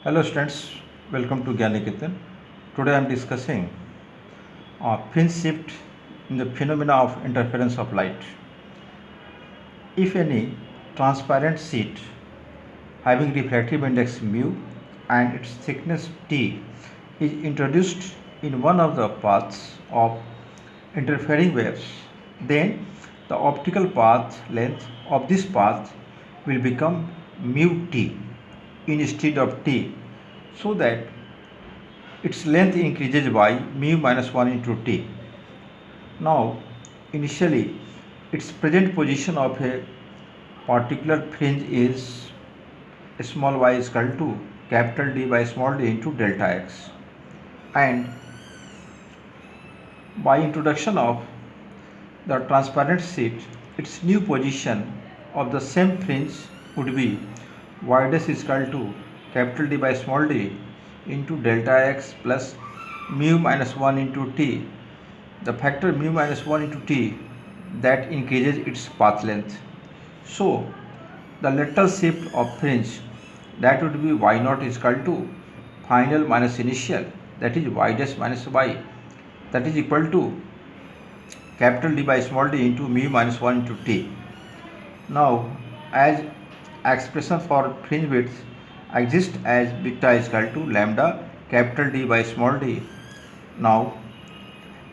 Hello students, welcome to Gyaniketan. Today I am discussing fringe shift in the phenomena of interference of light. If any transparent sheet having refractive index mu and its thickness t is introduced in one of the paths of interfering waves, then the optical path length of this path will become mu t instead of t, so that its length increases by mu minus 1 into t. Now, initially, its present position of a particular fringe is small y is equal to capital D by small d into delta x, and by introduction of the transparent sheet, its new position of the same fringe would be y dash is equal to capital D by small d into delta x plus mu minus 1 into t, the factor mu minus 1 into t that increases its path length. So the lateral shift of fringe, that would be y naught is equal to final minus initial, that is y dash minus y, that is equal to capital D by small d into mu minus 1 into t. Now, as expression for fringe width exists as beta is equal to lambda capital D by small d. Now,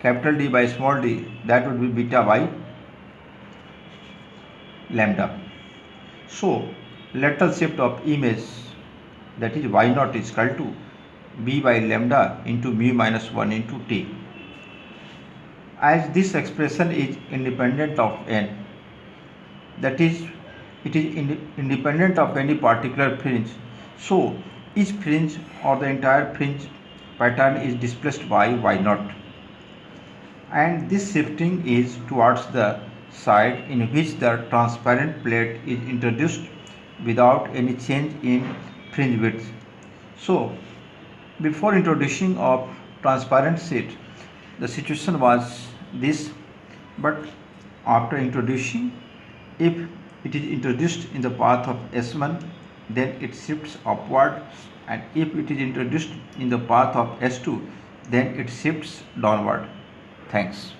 capital D by small d, that would be beta by lambda. So, lateral shift of image, that is y naught is equal to b by lambda into mu minus 1 into t. As this expression is independent of n, that is, it is independent of any particular fringe, so each fringe or the entire fringe pattern is displaced by y naught, and this shifting is towards the side in which the transparent plate is introduced without any change in fringe width. So, before introducing of transparent sheet, the situation was this, but after introducing, if it is introduced in the path of S1, then it shifts upward, and if it is introduced in the path of S2, then it shifts downward. Thanks.